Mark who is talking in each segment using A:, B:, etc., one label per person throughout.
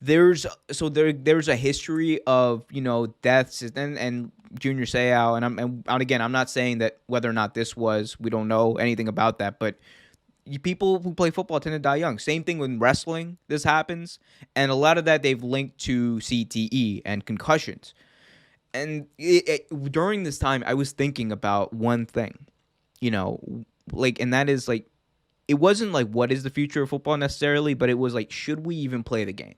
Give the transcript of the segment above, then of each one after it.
A: There's a history of deaths and Junior Seau, and again, I'm not saying that whether or not this was, we don't know anything about that, but people who play football tend to die young. Same thing with wrestling. This happens, and a lot of that they've linked to CTE and concussions. And during this time, I was thinking about one thing, you know, and that is like, it wasn't like what is the future of football necessarily, but it was like, should we even play the game?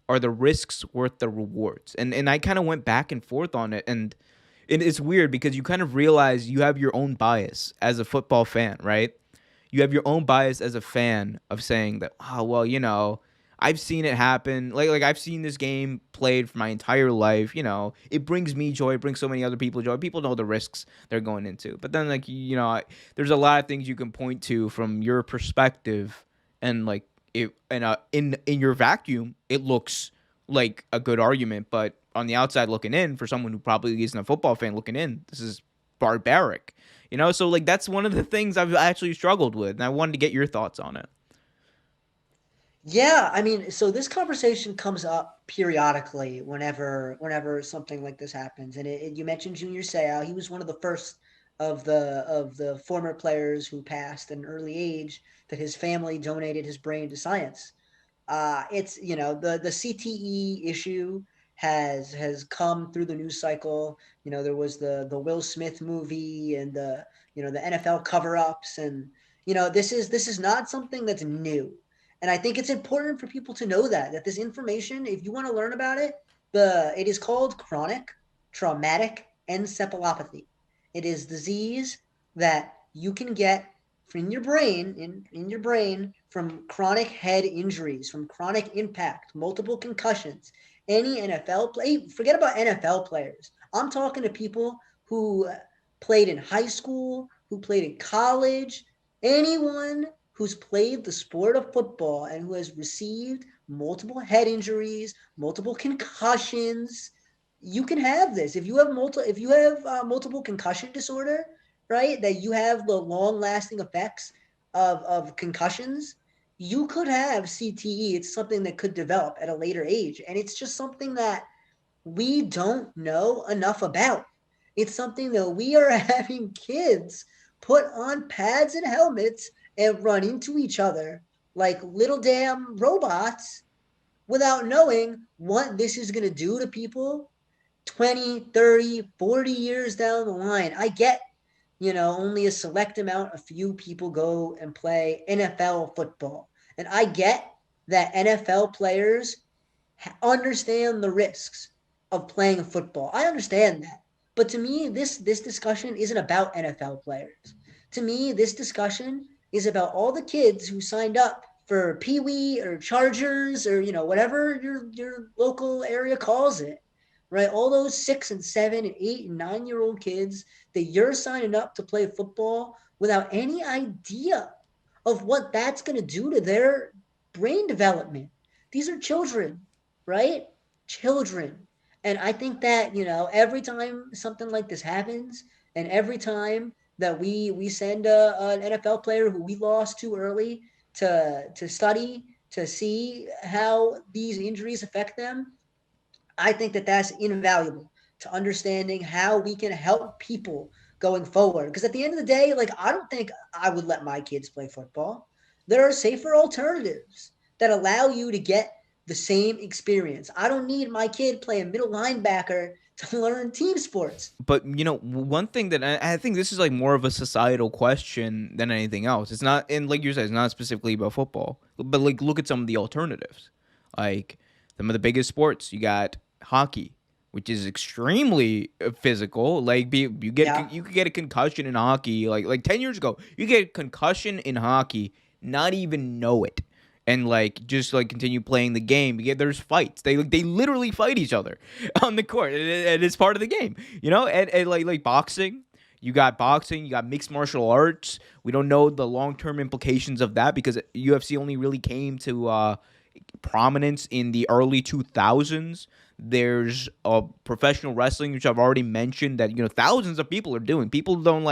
A: Are the risks worth the rewards? And I kind of went back and forth on it, and it's weird because you kind of realize you have your own bias as a football fan, right? You have your own bias as a fan of saying that, oh well, I've seen it happen. Like I've seen this game played for my entire life. It brings me joy. It brings so many other people joy. People know the risks they're going into. But then, like, there's a lot of things you can point to from your perspective, and like in your vacuum, it looks like a good argument. But on the outside looking in, for someone who probably isn't a football fan looking in, this is barbaric. So like that's one of the things I've actually struggled with, and I wanted to get your thoughts on it.
B: Yeah, I mean, so this conversation comes up periodically whenever something like this happens. And you mentioned Junior Seau. He was one of the first of the former players who passed at an early age that his family donated his brain to science. It's the CTE issue has come through the news cycle. There was the Will Smith movie and the NFL cover ups, and this is not something that's new. And I think it's important for people to know that this information, if you want to learn about it, it is called chronic traumatic encephalopathy. It is disease that you can get in your brain, in your brain, from chronic head injuries, from chronic impact, multiple concussions. Any NFL play, forget about NFL players. I'm talking to people who played in high school, who played in college, anyone who's played the sport of football and who has received multiple head injuries, multiple concussions. You can have this if you have multiple concussion disorder, right? That you have the long lasting effects of concussions. You could have CTE. It's something that could develop at a later age, and it's just something that we don't know enough about. It's something that we are having kids put on pads and helmets and run into each other like little damn robots without knowing what this is going to do to people 20, 30, 40 years down the line. I get, only a select amount, a few people go and play NFL football. And I get that NFL players understand the risks of playing football. I understand that. But to me, this discussion isn't about NFL players. To me, this discussion is about all the kids who signed up for Pee Wee or Chargers or whatever your local area calls it, right? All those 6 and 7 and 8 and 9 year old kids that you're signing up to play football without any idea of what that's going to do to their brain development. These are children, right? Children. And I think that, every time something like this happens, and every time that we send an NFL player who we lost too early to study to see how these injuries affect them, I think that that's invaluable to understanding how we can help people going forward. Because at the end of the day, like, I don't think I would let my kids play football. There are safer alternatives that allow you to get the same experience. I don't need my kid playing middle linebacker to learn team sports.
A: But one thing that I think this is like more of a societal question than anything else. It's not, and like you said, it's not specifically about football. But like, look at some of the alternatives. Like some of the biggest sports, you got hockey, which is extremely physical. Like
B: Yeah.
A: you could get a concussion in hockey. Like 10 years ago, you get a concussion in hockey, not even know it, and like just like continue playing the game. There's fights. They literally fight each other on the court, and it's part of the game. And like boxing. You got mixed martial arts. We don't know the long term implications of that because UFC only really came to prominence in the early 2000s. There's professional wrestling, which I've already mentioned, that thousands of people are doing. People don't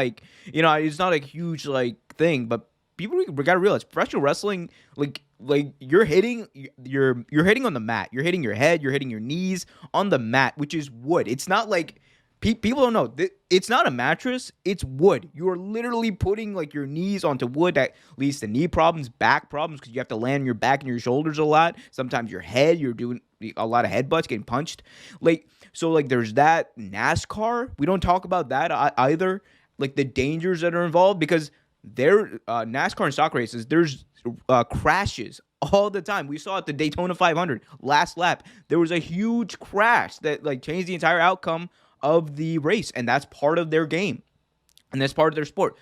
A: it's not a huge like thing, but people, we gotta realize professional wrestling, like like you're hitting on the mat. You're hitting your head. You're hitting your knees on the mat, which is wood. It's not like people don't know. It's not a mattress. It's wood. You are literally putting like your knees onto wood. That leads to knee problems, back problems because you have to land on your back and your shoulders a lot. Sometimes your head. You're doing a lot of headbutts, getting punched. Like so, like there's that NASCAR. We don't talk about that either. Like the dangers that are involved because there NASCAR and stock races. There's crashes all the time. We saw at the Daytona 500 last lap. There was a huge crash that like changed the entire outcome of the race, and that's part of their game, and that's part of their sport.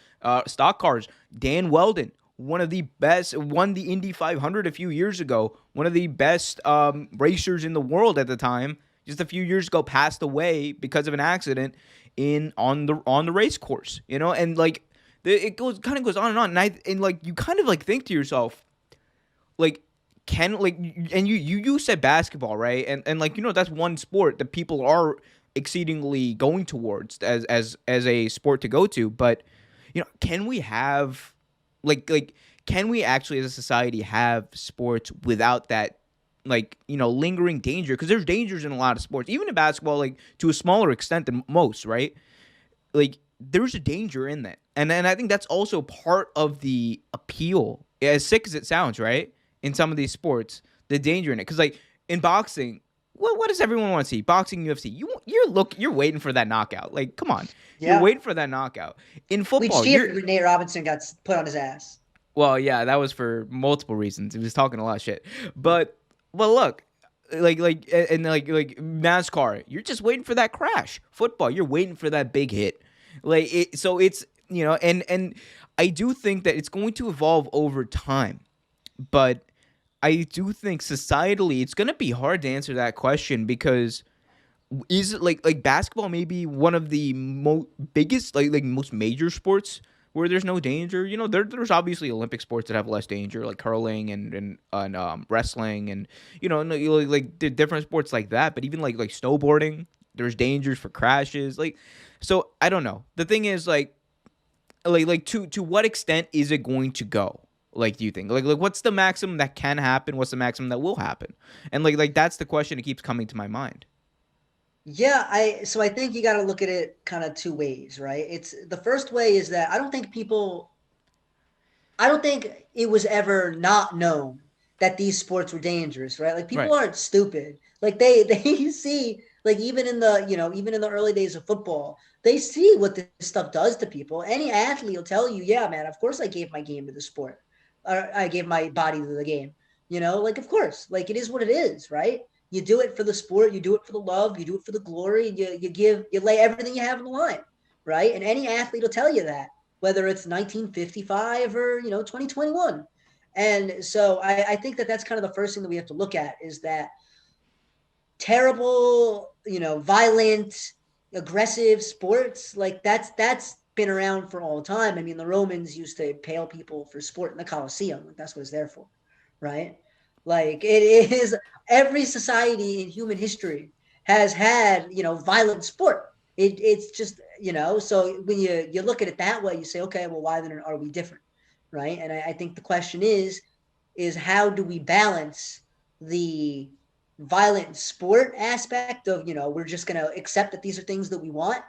A: Stock cars. Dan Weldon, one of the best, won the Indy 500 a few years ago. One of the best racers in the world at the time. Just a few years ago, passed away because of an accident in on the race course. You know, and like it goes on and on, and like you kind of like think to yourself, like can like and you said basketball, right? And like that's one sport that people are exceedingly going towards as a sport to go to, but can we have like can we actually as a society have sports without that like lingering danger? Because there's dangers in a lot of sports, even in basketball, like to a smaller extent than most, right? Like there's a danger in that, and I think that's also part of the appeal, as sick as it sounds, right? In some of these sports, the danger in it, because like in boxing, what does everyone want to see? Boxing, UFC, you're waiting for that knockout. Like, come on, you're
B: Yeah.
A: waiting for that knockout. In
B: We
A: football,
B: cheered when Nate Robinson got put on his ass.
A: well, yeah, that was for multiple reasons. He was talking a lot of shit, but look, like NASCAR, you're just waiting for that crash. Football, you're waiting for that big hit. So it's and I do think that it's going to evolve over time, but I do think societally it's going to be hard to answer that question because is it like basketball maybe one of the biggest like most major sports where there's no danger? There's obviously Olympic sports that have less danger, like curling and wrestling, and like different sports like that. But even like snowboarding, there's dangers for crashes. Like, so I don't know. The thing is like to what extent is it going to go? Like, do you think like what's the maximum that can happen? What's the maximum that will happen? And like that's the question that keeps coming to my mind.
B: Yeah, I think you got to look at it kind of two ways, right? It's the first way is that I don't think it was ever not known that these sports were dangerous, right? Like people
A: Right.
B: aren't stupid. Like they see like even in the early days of football, they see what this stuff does to people. Any athlete will tell you, "Yeah, man, of course I gave my game to the sport. I gave my body to the game." Like of course, like it is what it is, right? You do it for the sport, you do it for the love, you do it for the glory, you lay everything you have on the line, right? And any athlete will tell you that, whether it's 1955 or 2021. And so I think that that's kind of the first thing that we have to look at is that terrible, violent, aggressive sports like that's been around for all time. I mean, the Romans used to impale people for sport in the Colosseum. Like that's what it's there for, right? Like it is every society in human history has had violent sport. It's just so when you look at it that way, you say, okay, well, why then are we different, right? And I think the question is how do we balance the violent sport aspect of we're just going to accept that these are things that we want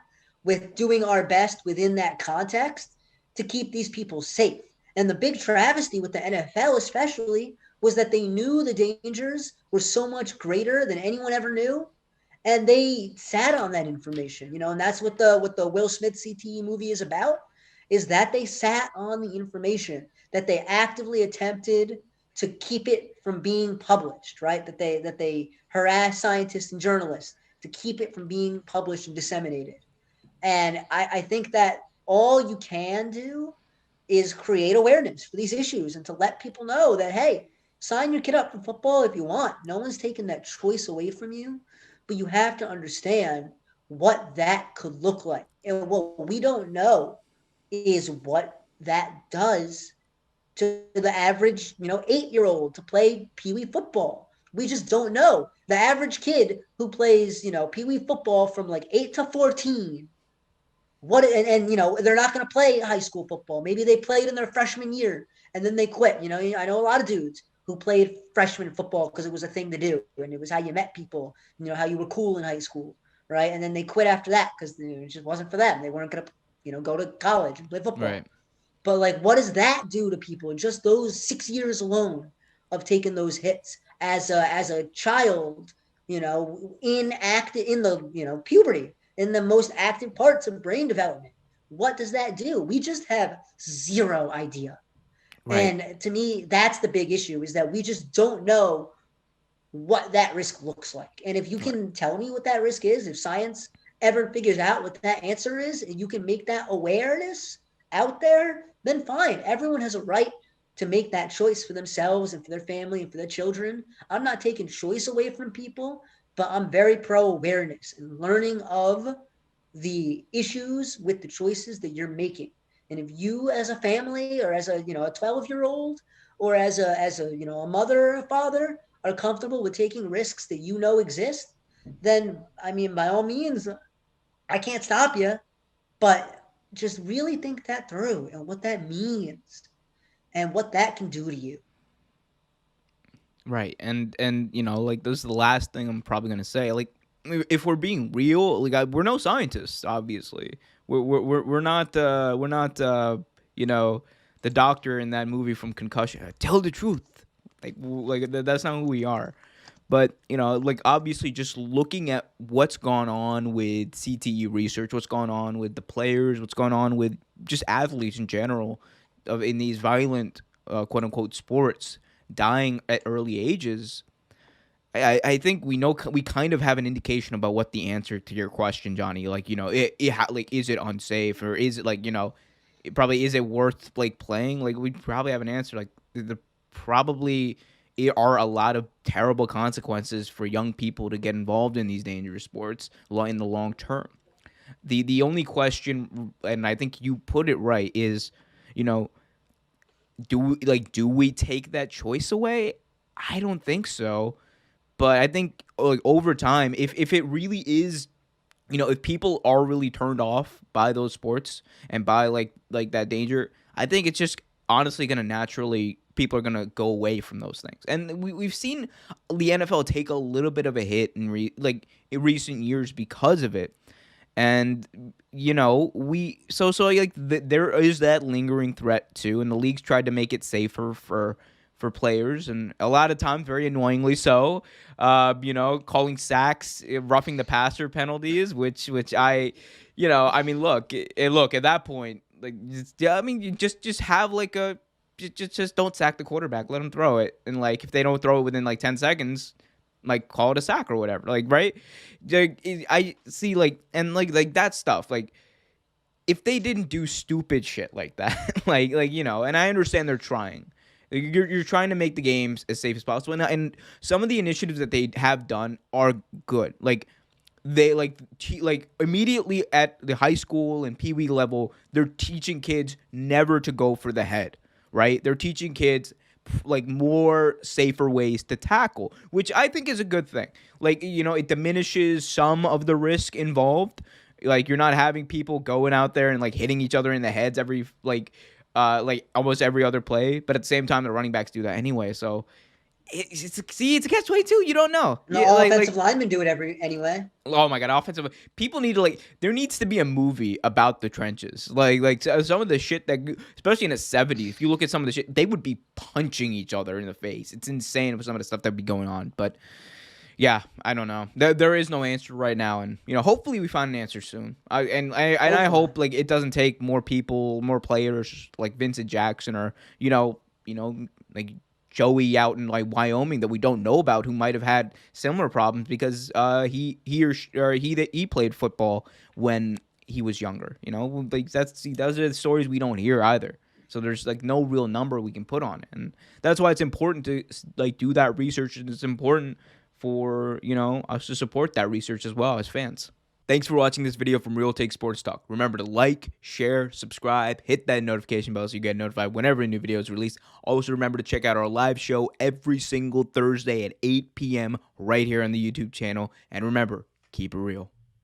B: with doing our best within that context to keep these people safe. And the big travesty with the NFL especially was that they knew the dangers were so much greater than anyone ever knew, and they sat on that information, and that's what the Will Smith CTE movie is about, is that they sat on the information, that they actively attempted to keep it from being published, right? That they harassed scientists and journalists to keep it from being published and disseminated. And I think that all you can do is create awareness for these issues and to let people know that, hey, sign your kid up for football if you want. No one's taking that choice away from you, but you have to understand what that could look like. And what we don't know is what that does to the average, 8-year-old to play Pee Wee football. We just don't know. The average kid who plays, Pee Wee football from like 8 to 14, they're not going to play high school football. Maybe they played in their freshman year and then they quit. I know a lot of dudes who played freshman football because it was a thing to do and it was how you met people, how you were cool in high school, right? And then they quit after that because it just wasn't for them. They weren't gonna, go to college and play
A: Right.
B: football. But like, what does that do to people? Just those 6 years alone of taking those hits as a child, in the puberty, in the most active parts of brain development. What does that do? We just have zero idea.
A: Right.
B: And to me, that's the big issue is that we just don't know what that risk looks like. And if you
A: Right.
B: can tell me what that risk is, if science ever figures out what that answer is, and you can make that awareness out there, then fine. Everyone has a right to make that choice for themselves and for their family and for their children. I'm not taking choice away from people, but I'm very pro awareness and learning of the issues with the choices that you're making. And if you as a family or as a 12-year-old or as a a mother or a father are comfortable with taking risks that exist, then I mean by all means I can't stop you, but just really think that through and what that means and what that can do to you.
A: Right. And like this is the last thing I'm probably gonna say. Like, if we're being real, like we're no scientists, obviously. We're not you know the doctor in that movie from Concussion. Tell the truth. That's not who we are. But like obviously, just looking at what's gone on with CTE research, what's going on with the players, what's going on with just athletes in general, of in these violent quote unquote sports, dying at early ages. I think we kind of have an indication about what the answer to your question, Johnny. Like like is it unsafe, or is it like it probably is it worth like playing? Like we probably have an answer. Like the probably are a lot of terrible consequences for young people to get involved in these dangerous sports in the long term. The only question, and I think you put it right, is you know do we take that choice away? I don't think so. But I think like over time, if it really is, if people are really turned off by those sports and by like that danger, I think it's just honestly gonna naturally people are gonna go away from those things. And we've seen the NFL take a little bit of a hit in recent years because of it. And we so like there is that lingering threat too, and the league's tried to make it safer for players, and a lot of times very annoyingly so, calling sacks, roughing the passer penalties, which I mean, look at that point, like I mean, you just have like a just don't sack the quarterback, let him throw it, and like if they don't throw it within like 10 seconds, like call it a sack or whatever, like right. I see, like, and like that stuff, like if they didn't do stupid shit like that, and I understand they're trying. You're trying to make the games as safe as possible, and some of the initiatives that they have done are good. Like they like immediately at the high school and pee wee level, they're teaching kids never to go for the head. Right? They're teaching kids like more safer ways to tackle, which I think is a good thing. Like it diminishes some of the risk involved. Like you're not having people going out there and like hitting each other in the heads every like almost every other play, but at the same time the running backs do that anyway. So it's a catch-22. You don't know.
B: And the
A: Yeah,
B: offensive linemen do it anyway.
A: oh my god, offensive people need to there needs to be a movie about the trenches. Some of the shit that, especially in the 70s, if you look at some of the shit, they would be punching each other in the face. It's insane with some of the stuff that would be going on. But yeah, I don't know. There is no answer right now, and hopefully we find an answer soon. I
B: Hopefully.
A: hope like it doesn't take more people, more players like Vincent Jackson, or like Joey out in like Wyoming that we don't know about, who might have had similar problems because he played football when he was younger. Like those are the stories we don't hear either. So there's like no real number we can put on it, and that's why it's important to like do that research, and it's important for us to support that research as well as fans. Thanks for watching this video from Real Take Sports Talk. Remember to like, share, subscribe, hit that notification bell so you get notified whenever a new video is released. Also, remember to check out our live show every single Thursday at 8 p.m. right here on the YouTube channel. And remember, keep it real.